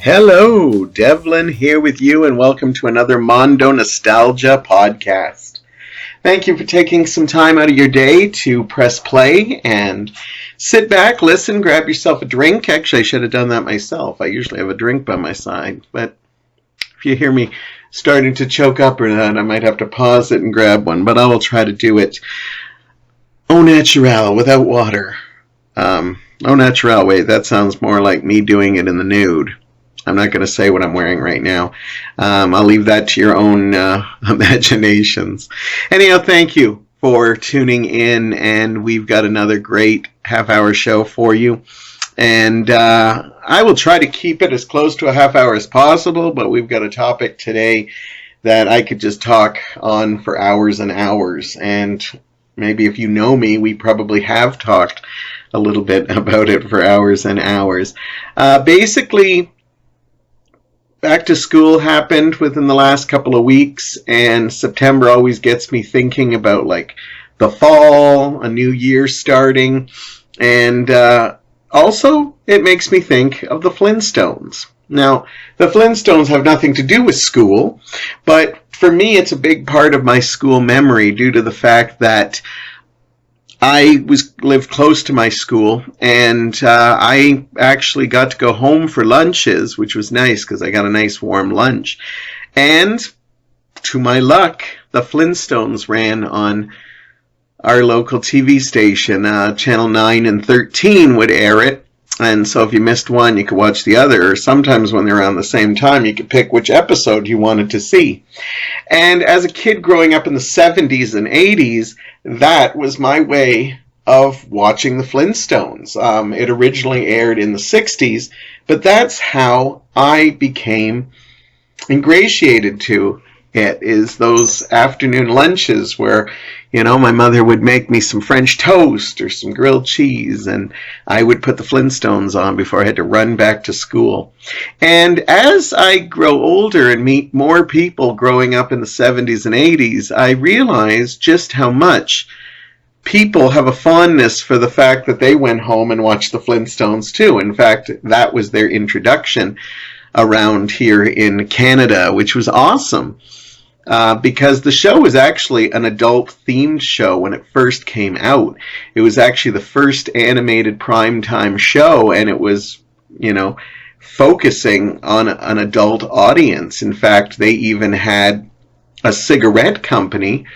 Hello, Devlin here with you, and welcome to another Mondo Nostalgia podcast. Thank you for taking some time out of your day to press play and sit back, listen, grab yourself a drink. Actually, I should have done that myself. I usually have a drink by my side, but if you hear me starting to choke up or that, I might have to pause it and grab one, but I will try to do it au naturel, without water. Au naturel, wait, that sounds more like me doing it in the nude. I'm not going to say what I'm wearing right now. I'll leave that to your own imaginations. Anyhow, thank you for tuning in, and we've got another great half-hour show for you. And I will try to keep it as close to a half hour as possible, but we've got a topic today that I could just talk on for hours and hours. And maybe if you know me, we probably have talked a little bit about it for hours and hours. Basically, back to school happened within the last couple of weeks, and September always gets me thinking about like the fall, a new year starting, and also it makes me think of the Flintstones. Now, the Flintstones have nothing to do with school, but for me it's a big part of my school memory due to the fact that I lived close to my school, and I actually got to go home for lunches, which was nice because I got a nice warm lunch. And to my luck, the Flintstones ran on our local TV station. Channel 9 and 13 would air it, and so if you missed one, you could watch the other, or sometimes when they're on the same time, you could pick which episode you wanted to see. And as a kid growing up in the 70s and 80s, that was my way of watching the Flintstones. It originally aired in the 60s, but that's how I became ingratiated to it, is those afternoon lunches where, my mother would make me some French toast or some grilled cheese, and I would put the Flintstones on before I had to run back to school. And as I grow older and meet more people growing up in the 70s and 80s, I realize just how much people have a fondness for the fact that they went home and watched the Flintstones too. In fact, that was their introduction around here in Canada, which was awesome. Because the show was actually an adult-themed show when it first came out. It was actually the first animated primetime show, and it was, focusing on an adult audience. In fact, they even had a cigarette company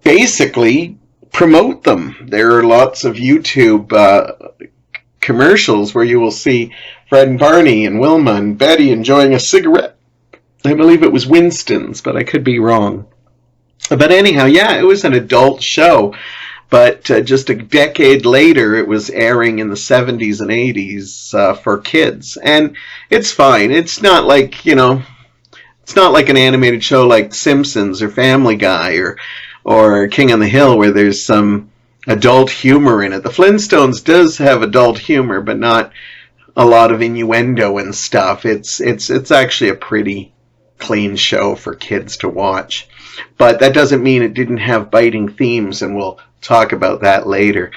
basically promote them. There are lots of YouTube commercials where you will see Fred and Barney and Wilma and Betty enjoying a cigarette. I believe it was Winston's, but I could be wrong. But anyhow, yeah, it was an adult show. But just a decade later, it was airing in the 70s and 80s for kids. And it's fine. It's not like, it's not like an animated show like Simpsons or Family Guy or King on the Hill where there's some adult humor in it. The Flintstones does have adult humor, but not a lot of innuendo and stuff. It's actually a pretty clean show for kids to watch. But that doesn't mean it didn't have biting themes, and we'll talk about that later.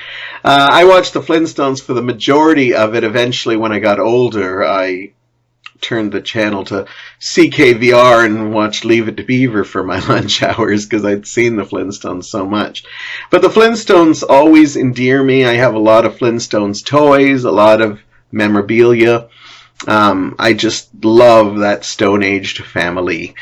I watched the Flintstones for the majority of it. Eventually, when I got older, I turned the channel to CKVR and watched Leave It to Beaver for my lunch hours because I'd seen the Flintstones so much. But the Flintstones always endear me. I have a lot of Flintstones toys, a lot of memorabilia. I just love that Stone-Aged family.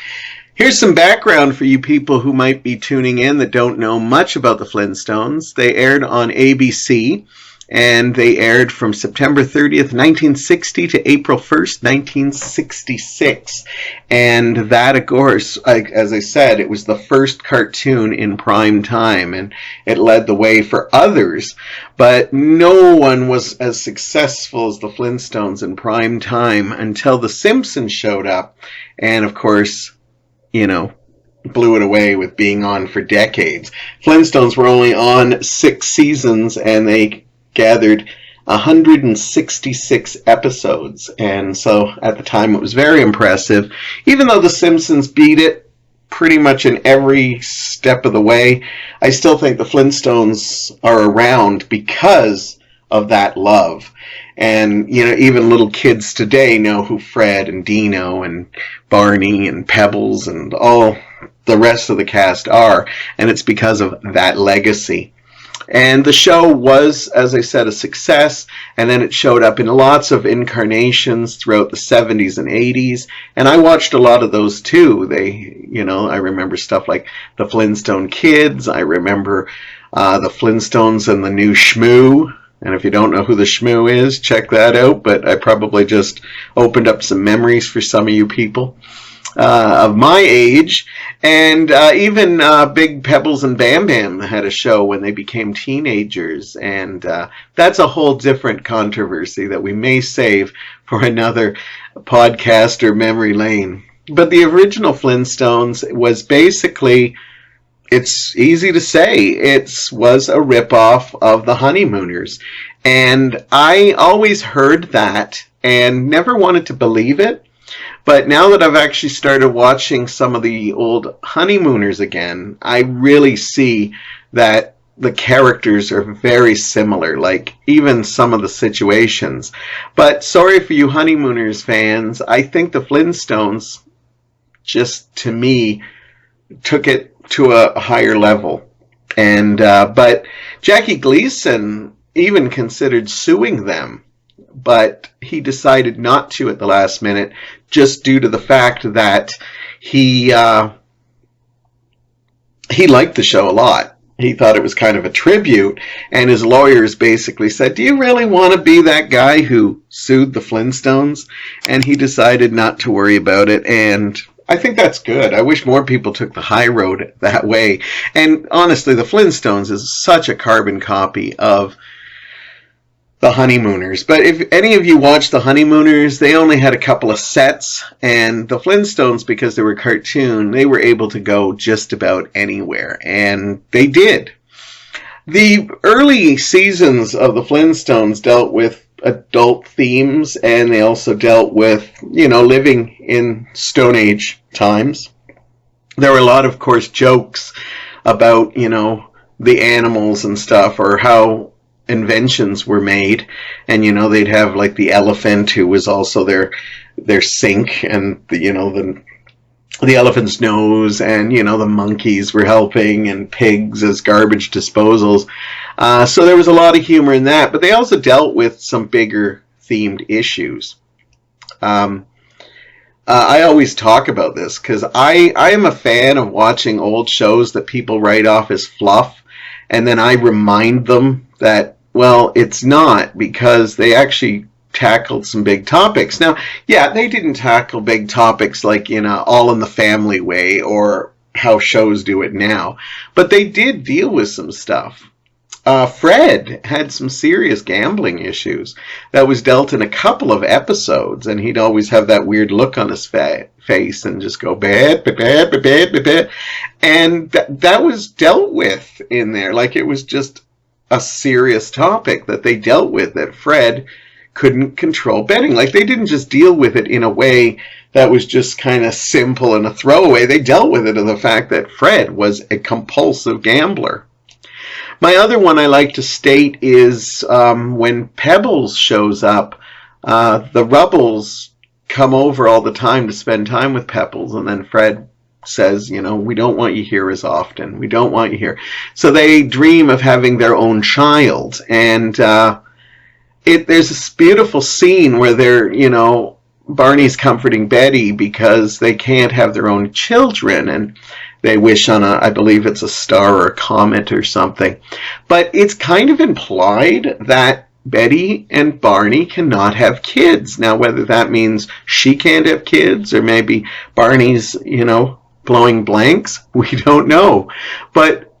Here's some background for you people who might be tuning in that don't know much about the Flintstones. They aired on ABC, and they aired from September 30th, 1960 to April 1st, 1966. And that, of course, as I said, it was the first cartoon in prime time, and it led the way for others. But no one was as successful as the Flintstones in prime time until The Simpsons showed up, and of course, blew it away with being on for decades. Flintstones were only on 6 seasons, and they gathered 166 episodes, and so at the time it was very impressive. Even though The Simpsons beat it pretty much in every step of the way, I still think the Flintstones are around because of that love. And, even little kids today know who Fred and Dino and Barney and Pebbles and all the rest of the cast are. And it's because of that legacy. And the show was, as I said, a success, and then it showed up in lots of incarnations throughout the 70s and 80s, and I watched a lot of those too. I remember stuff like the Flintstone Kids, I remember the Flintstones and the New Shmoo, and if you don't know who the Shmoo is, check that out, but I probably just opened up some memories for some of you people of my age. And even Big Pebbles and Bam Bam had a show when they became teenagers, and that's a whole different controversy that we may save for another podcast or memory lane. But the original Flintstones was basically, it's easy to say, it was a ripoff of the Honeymooners. And I always heard that and never wanted to believe it. But now that I've actually started watching some of the old Honeymooners again, I really see that the characters are very similar, like even some of the situations. But sorry for you Honeymooners fans, I think the Flintstones, just to me, took it to a higher level. And but Jackie Gleason even considered suing them, but he decided not to at the last minute, just due to the fact that he liked the show a lot. He thought it was kind of a tribute, and his lawyers basically said, do you really want to be that guy who sued the Flintstones? And he decided not to worry about it, and I think that's good. I wish more people took the high road that way. And honestly, the Flintstones is such a carbon copy of the Honeymooners. But if any of you watched the Honeymooners, they only had a couple of sets, and the Flintstones, because they were cartoon, they were able to go just about anywhere, and they did. The early seasons of the Flintstones dealt with adult themes, and they also dealt with, living in Stone Age times. There were a lot of course, jokes about, the animals and stuff, or how inventions were made, and they'd have like the elephant who was also their sink, and the elephant's nose, and the monkeys were helping, and pigs as garbage disposals. So there was a lot of humor in that, but they also dealt with some bigger themed issues. I always talk about this because I am a fan of watching old shows that people write off as fluff, and then I remind them that, well, it's not, because they actually tackled some big topics. Now, yeah, they didn't tackle big topics like in a All in the Family way or how shows do it now, but they did deal with some stuff. Fred had some serious gambling issues that was dealt in a couple of episodes, and he'd always have that weird look on his face and just go bad, and that was dealt with in there. Like, it was just a serious topic that they dealt with, that Fred couldn't control betting. Like, they didn't just deal with it in a way that was just kind of simple and a throwaway. They dealt with it in the fact that Fred was a compulsive gambler. My other one I like to state is when Pebbles shows up, the Rubbles come over all the time to spend time with Pebbles, and then Fred says, we don't want you here as often. We don't want you here. So they dream of having their own child. And there's this beautiful scene where they're, Barney's comforting Betty because they can't have their own children. And they wish on I believe it's a star or a comet or something. But it's kind of implied that Betty and Barney cannot have kids. Now, whether that means she can't have kids or maybe Barney's, blowing blanks, we don't know. But,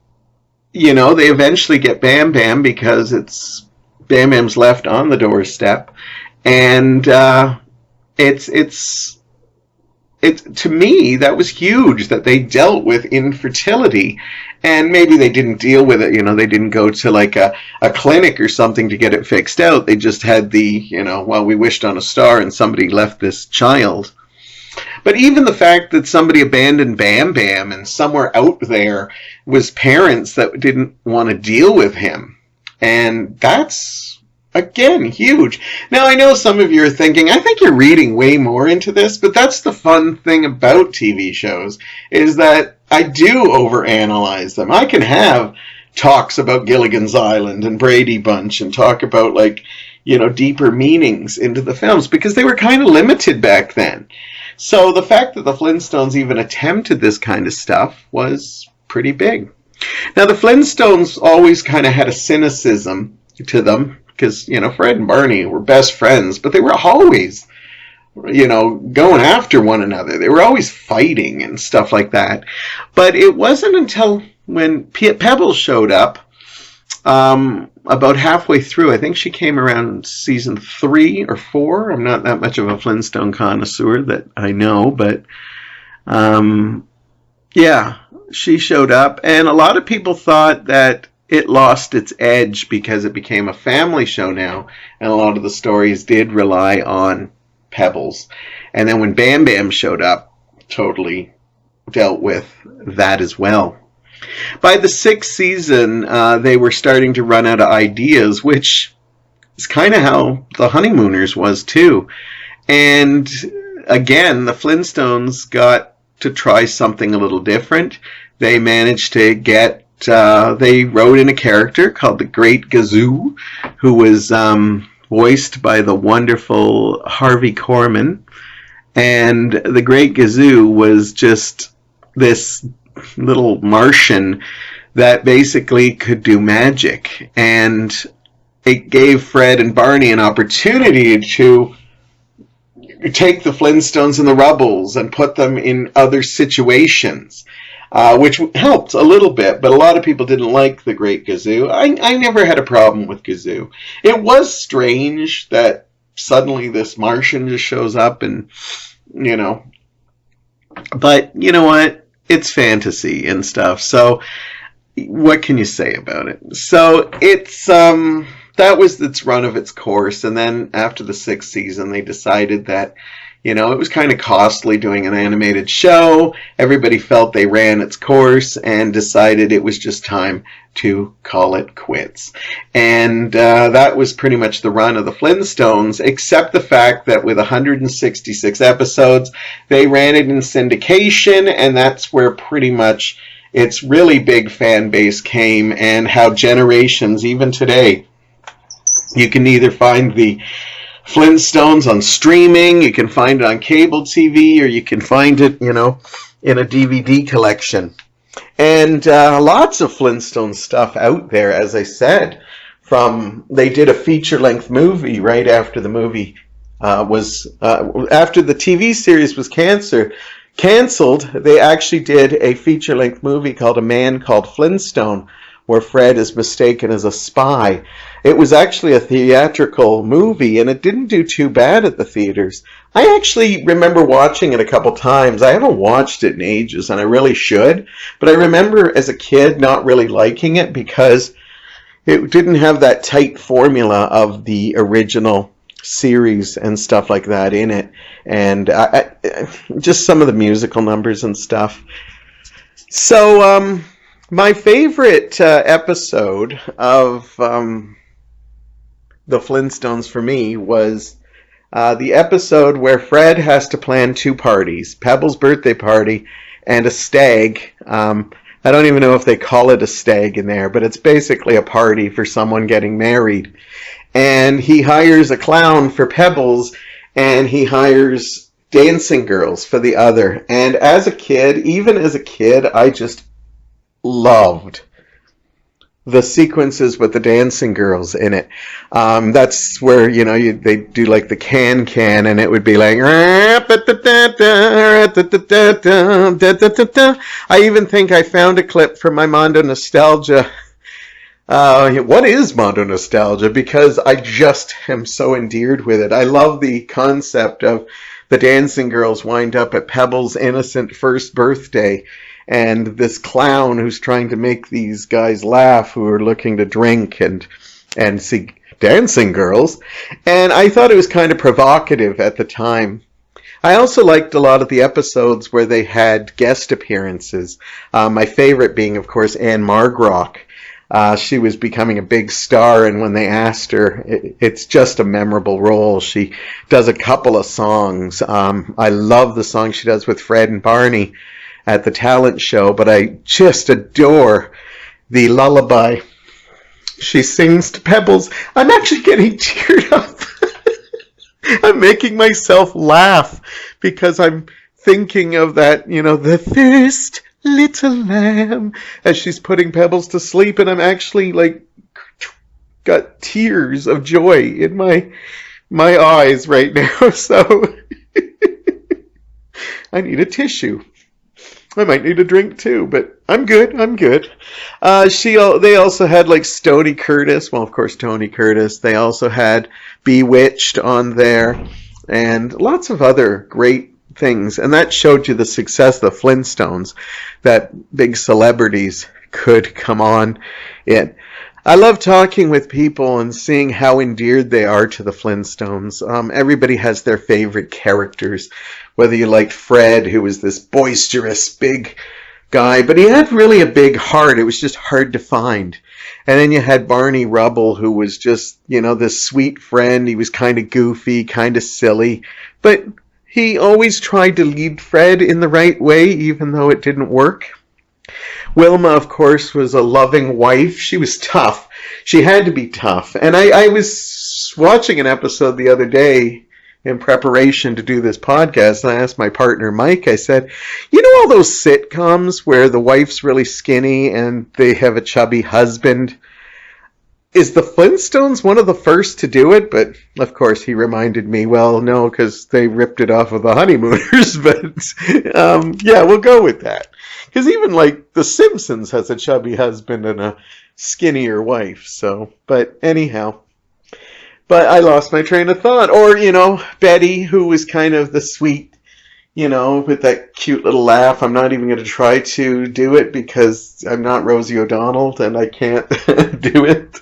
they eventually get Bam Bam because it's Bam Bam's left on the doorstep. And it's to me, that was huge that they dealt with infertility. And maybe they didn't deal with it, they didn't go to like a clinic or something to get it fixed out. They just had we wished on a star and somebody left this child. But even the fact that somebody abandoned Bam Bam and somewhere out there was parents that didn't want to deal with him. And that's Again, huge. Now, I know some of you are thinking, I think you're reading way more into this, but that's the fun thing about TV shows, is that I do overanalyze them. I can have talks about Gilligan's Island and Brady Bunch and talk about, like, deeper meanings into the films, because they were kind of limited back then. So the fact that the Flintstones even attempted this kind of stuff was pretty big. Now, the Flintstones always kind of had a cynicism to them, because, Fred and Barney were best friends, but they were always, going after one another. They were always fighting and stuff like that. But it wasn't until when Pebbles showed up, about halfway through, I think she came around season 3 or 4. I'm not that much of a Flintstone connoisseur that I know, but yeah, she showed up, and a lot of people thought that it lost its edge because it became a family show now, and a lot of the stories did rely on Pebbles. And then when Bam Bam showed up, totally dealt with that as well. By the 6th season, they were starting to run out of ideas, which is kind of how the Honeymooners was too. And again, the Flintstones got to try something a little different. They managed to get they wrote in a character called the Great Gazoo, who was voiced by the wonderful Harvey Korman. And the Great Gazoo was just this little Martian that basically could do magic. And it gave Fred and Barney an opportunity to take the Flintstones and the Rubbles and put them in other situations. Which helped a little bit, but a lot of people didn't like the Great Gazoo. I never had a problem with Gazoo. It was strange that suddenly this Martian just shows up and, but you know what? It's fantasy and stuff, so what can you say about it? So it's, that was its run of its course, and then after the 6th season, they decided that it was kind of costly doing an animated show. Everybody felt they ran its course and decided it was just time to call it quits. And that was pretty much the run of the Flintstones, except the fact that with 166 episodes, they ran it in syndication, and that's where pretty much its really big fan base came, and how generations, even today, you can either find the Flintstones on streaming, you can find it on cable TV, or you can find it, in a DVD collection. And lots of Flintstone stuff out there, as I said. They did a feature-length movie right after the movie after the TV series was canceled, they actually did a feature-length movie called A Man Called Flintstone, where Fred is mistaken as a spy. It was actually a theatrical movie, and it didn't do too bad at the theaters. I actually remember watching it a couple times. I haven't watched it in ages, and I really should. But I remember as a kid not really liking it because it didn't have that tight formula of the original series and stuff like that in it. And just some of the musical numbers and stuff. So, my favorite episode of the Flintstones for me was the episode where Fred has to plan 2 parties, Pebbles' birthday party and a stag. I don't even know if they call it a stag in there, but it's basically a party for someone getting married. And he hires a clown for Pebbles, and he hires dancing girls for the other. And even as a kid, I just loved the sequences with the dancing girls in it. That's where, they do like the can, and it would be like, I even think I found a clip from my Mondo Nostalgia. What is Mondo Nostalgia? Because I just am so endeared with it. I love the concept of the dancing girls wind up at Pebbles' innocent first birthday, and this clown who's trying to make these guys laugh who are looking to drink and see dancing girls. And I thought it was kind of provocative at the time. I also liked a lot of the episodes where they had guest appearances. My favorite being, of course, Anne Margrock. She was becoming a big star, and when they asked her, it's just a memorable role. She does a couple of songs. I love the song she does with Fred and Barney at the talent show, but I just adore the lullaby she sings to Pebbles. I'm actually getting teared up. I'm making myself laugh because I'm thinking of that, the first little lamb, as she's putting Pebbles to sleep, and I'm actually got tears of joy in my eyes right now. So I need a tissue. I might need a drink too, but I'm good. They also had Stony Curtis. Well, of course, Tony Curtis. They also had Bewitched on there, and lots of other great things. And that showed you the success of the Flintstones, that big celebrities could come on it. I love talking with people and seeing how endeared they are to the Flintstones. Everybody has their favorite characters, whether you liked Fred, who was this boisterous big guy, but he had really a big heart. It was just hard to find. And then you had Barney Rubble, who was just, this sweet friend. He was kind of goofy, kind of silly, but he always tried to lead Fred in the right way, even though it didn't work. Wilma, of course, was a loving wife. She was tough. She had to be tough. And I was watching an episode the other day in preparation to do this podcast, and I asked my partner, Mike, I said, all those sitcoms where the wife's really skinny and they have a chubby husband? Is the Flintstones one of the first to do it? But, of course, he reminded me, well, no, because they ripped it off of the Honeymooners. But, yeah, we'll go with that. Because even, The Simpsons has a chubby husband and a skinnier wife. So, but anyhow. But I lost my train of thought. Or, Betty, who was kind of the sweet, with that cute little laugh. I'm not even going to try to do it because I'm not Rosie O'Donnell and I can't do it.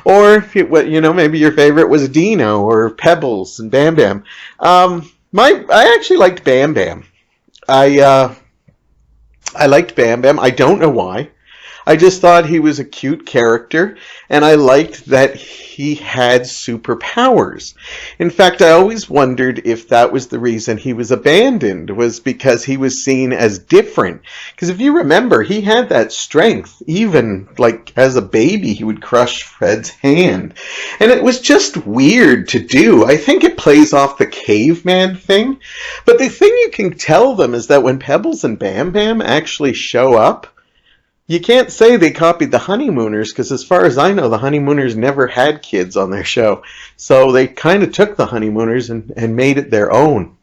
Or, maybe your favorite was Dino or Pebbles and Bam Bam. I actually liked Bam Bam. I liked Bam Bam. I don't know why. I just thought he was a cute character, and I liked that he had superpowers. In fact, I always wondered if that was the reason he was abandoned, was because he was seen as different. Because if you remember, he had that strength. Even, as a baby, he would crush Fred's hand. And it was just weird to do. I think it plays off the caveman thing. But the thing you can tell them is that when Pebbles and Bam Bam actually show up, you can't say they copied the Honeymooners, because as far as I know, the Honeymooners never had kids on their show. So they kind of took the Honeymooners and made it their own.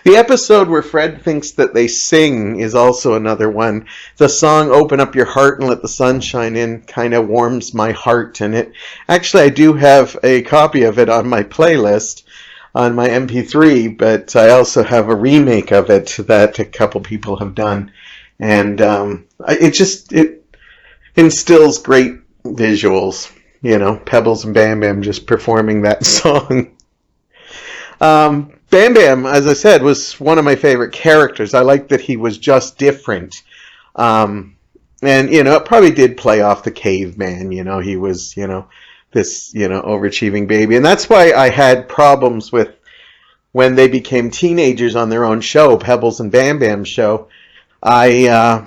The episode where Fred thinks that they sing is also another one. The song Open Up Your Heart and Let the Sunshine In kind of warms my heart. And actually, I do have a copy of it on my playlist on my MP3, but I also have a remake of it that a couple people have done. And it instills great visuals, Pebbles and Bam Bam just performing that song. Bam Bam, as I said, was one of my favorite characters. I liked that he was just different. And, it probably did play off the caveman, he was, this, overachieving baby. And that's why I had problems with when they became teenagers on their own show, Pebbles and Bam Bam's show. I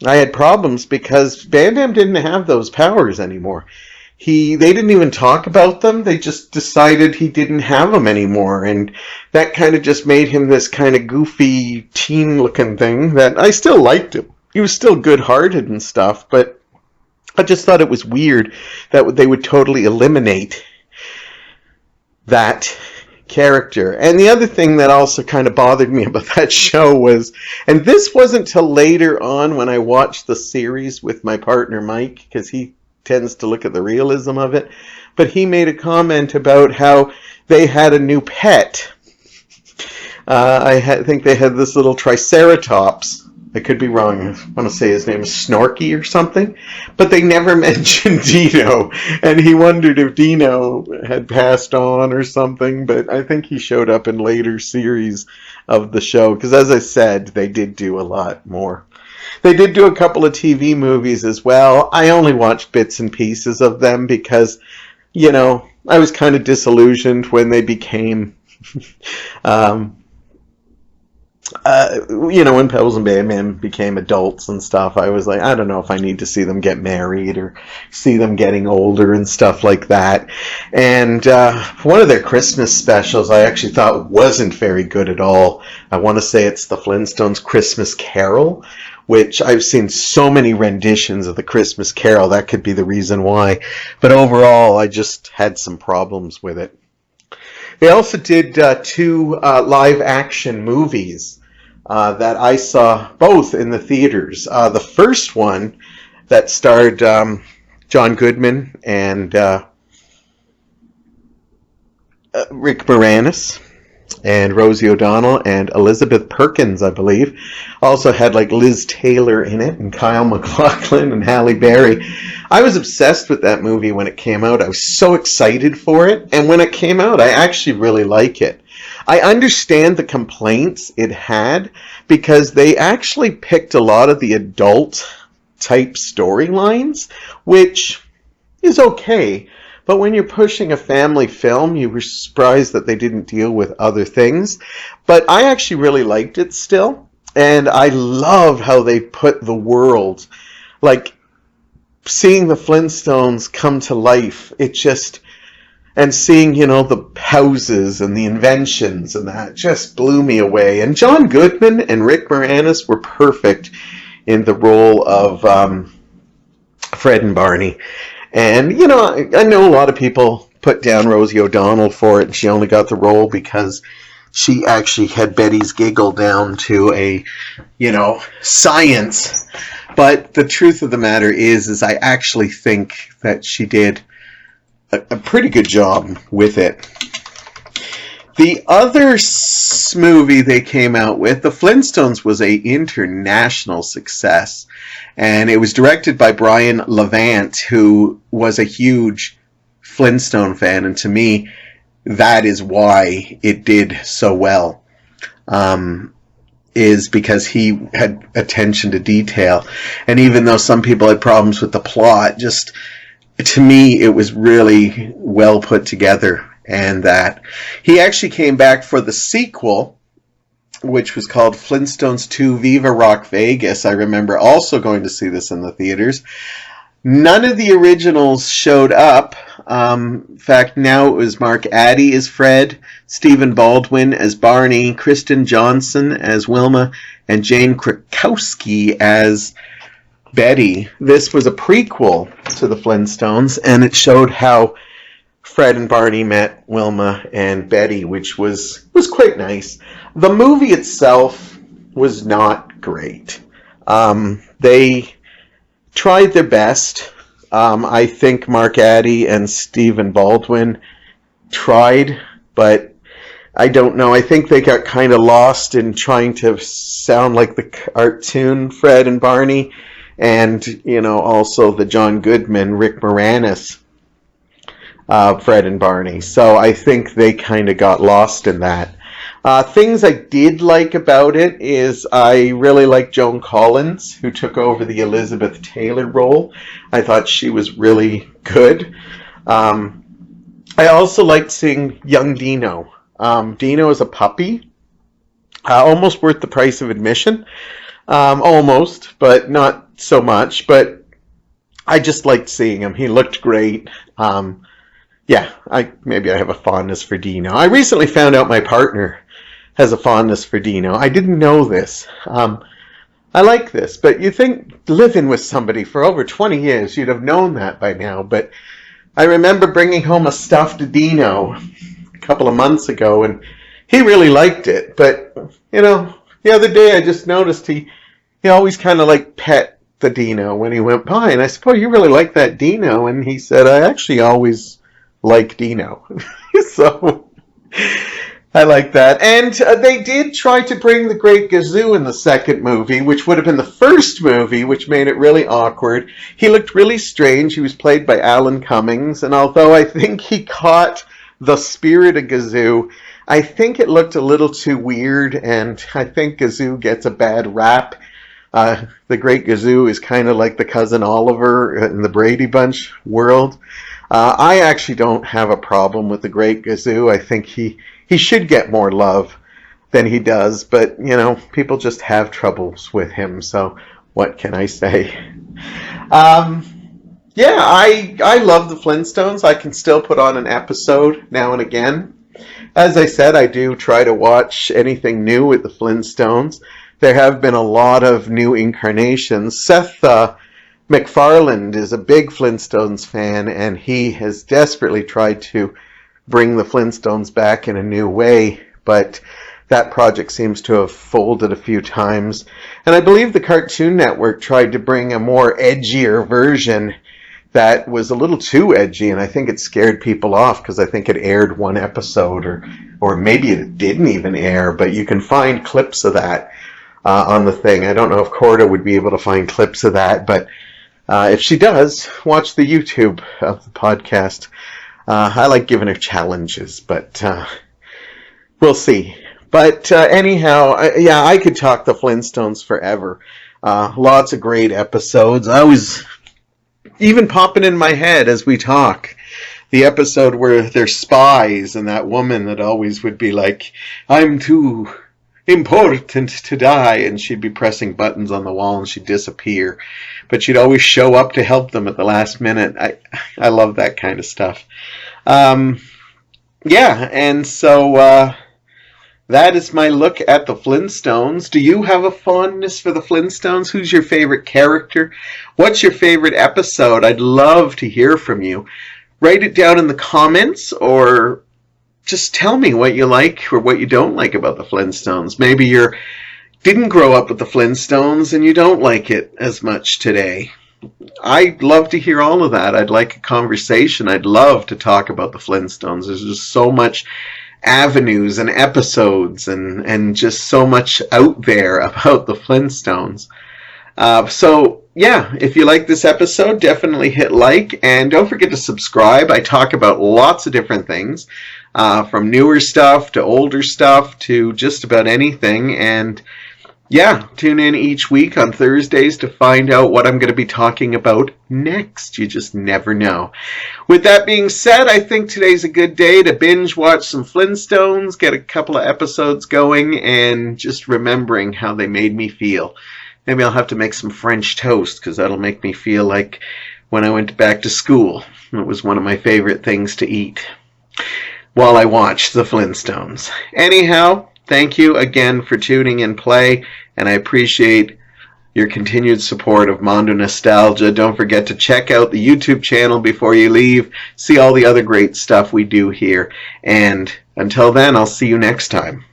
had problems because Bam Bam didn't have those powers anymore. They didn't even talk about them. They just decided he didn't have them anymore. And that kind of just made him this kind of goofy teen-looking thing that I still liked him. He was still good-hearted and stuff, but I just thought it was weird that they would totally eliminate that character. And the other thing that also kind of bothered me about that show was, and this wasn't till later on when I watched the series with my partner Mike, because he tends to look at the realism of it, but he made a comment about how they had a new pet. I think they had this little Triceratops. I could be wrong. I want to say his name is Snorky or something. But they never mentioned Dino. And he wondered if Dino had passed on or something. But I think he showed up in later series of the show. Because as I said, they did do a lot more. They did do a couple of TV movies as well. I only watched bits and pieces of them because, I was kind of disillusioned when they became, when Pebbles and Bayman became adults and stuff. I was like, I don't know if I need to see them get married or see them getting older and stuff like that. And one of their Christmas specials I actually thought wasn't very good at all. I want to say it's the Flintstones Christmas Carol, which I've seen so many renditions of the Christmas Carol. That could be the reason why. But overall, I just had some problems with it. They also did 2 live-action movies that I saw both in the theaters. The first one that starred John Goodman and Rick Moranis and Rosie O'Donnell and Elizabeth Perkins, I believe. Also had like Liz Taylor in it and Kyle MacLachlan and Halle Berry. I was obsessed with that movie when it came out. I was so excited for it. And when it came out, I actually really like it. I understand the complaints it had because they actually picked a lot of the adult type storylines, which is okay. But when you're pushing a family film, you were surprised that they didn't deal with other things. But I actually really liked it still. And I love how they put the world, like seeing the Flintstones come to life. It just, and seeing, the houses and the inventions and that just blew me away. And John Goodman and Rick Moranis were perfect in the role of Fred and Barney. And, I know a lot of people put down Rosie O'Donnell for it, and she only got the role because she actually had Betty's giggle down to a, science. But the truth of the matter is I actually think that she did a pretty good job with it. The other movie they came out with, The Flintstones, was an international success. And it was directed by Brian Levant, who was a huge Flintstone fan. And to me, that is why it did so well. Is because he had attention to detail. And even though some people had problems with the plot, just to me, it was really well put together. And that he actually came back for the sequel, which was called Flintstones 2 Viva Rock Vegas. I remember also going to see this in the theaters. None of the originals showed up. In fact, now it was Mark Addy as Fred, Stephen Baldwin as Barney, Kristen Johnson as Wilma, and Jane Krakowski as Betty. This was a prequel to the Flintstones, and it showed how Fred and Barney met Wilma and Betty, which was quite nice. The movie itself was not great. They tried their best. I think Mark Addy and Stephen Baldwin tried, but I don't know. I think they got kind of lost in trying to sound like the cartoon Fred and Barney, and also the John Goodman, Rick Moranis Fred and Barney. So I think they kind of got lost in that. Things I did like about it is I really liked Joan Collins, who took over the Elizabeth Taylor role. I thought she was really good. I also liked seeing young Dino. Dino is a puppy. Almost worth the price of admission. Almost, but not so much. But I just liked seeing him. He looked great. Yeah, maybe I have a fondness for Dino. I recently found out my partner has a fondness for Dino. I didn't know this. I like this, but you think living with somebody for over 20 years, you'd have known that by now. But I remember bringing home a stuffed Dino a couple of months ago, and he really liked it. But, the other day I just noticed he always kind of like pet the Dino when he went by. And I said, "Oh, you really like that Dino?" And he said, "I actually always like Dino." So I like that. And they did try to bring the Great Gazoo in the second movie, which would have been the first movie, which made it really awkward. He looked really strange. He was played by Alan Cummings, and although I think he caught the spirit of Gazoo, I think it looked a little too weird, and I think Gazoo gets a bad rap. The Great Gazoo is kind of like the cousin Oliver in the Brady Bunch world. I actually don't have a problem with the Great Gazoo. I think he should get more love than he does, but, you know, people just have troubles with him, so what can I say? Yeah, I love the Flintstones. I can still put on an episode now and again. As I said, I do try to watch anything new with the Flintstones. There have been a lot of new incarnations. Seth MacFarlane is a big Flintstones fan, and he has desperately tried to bring the Flintstones back in a new way, but that project seems to have folded a few times. And I believe the Cartoon Network tried to bring a more edgier version that was a little too edgy, and I think it scared people off because I think it aired one episode, or maybe it didn't even air, but you can find clips of that on the thing. I don't know if Corda would be able to find clips of that, but if she does, watch the YouTube of the podcast. I like giving her challenges, but we'll see. But anyhow, yeah, I could talk the Flintstones forever. Lots of great episodes. I always even popping in my head as we talk. The episode where they're spies and that woman that always would be like, I'm too important to die, and she'd be pressing buttons on the wall and she'd disappear. But she'd always show up to help them at the last minute. I love that kind of stuff. Yeah, and so that is my look at the Flintstones. Do you have a fondness for the Flintstones? Who's your favorite character? What's your favorite episode? I'd love to hear from you. Write it down in the comments, or just tell me what you like or what you don't like about the Flintstones. Maybe you didn't grow up with the Flintstones and you don't like it as much today. I'd love to hear all of that. I'd like a conversation. I'd love to talk about the Flintstones. There's just so much avenues and episodes and just so much out there about the Flintstones. So yeah, if you like this episode, definitely hit like, and don't forget to subscribe. I talk about lots of different things, from newer stuff to older stuff to just about anything. And yeah, tune in each week on Thursdays to find out what I'm going to be talking about next. You just never know. With that being said, I think today's a good day to binge watch some Flintstones, get a couple of episodes going, and just remembering how they made me feel. Maybe I'll have to make some French toast, because that'll make me feel like when I went back to school. It was one of my favorite things to eat while I watched the Flintstones. Anyhow, thank you again for tuning in play, and I appreciate your continued support of Mondo Nostalgia. Don't forget to check out the YouTube channel before you leave. See all the other great stuff we do here. And until then, I'll see you next time.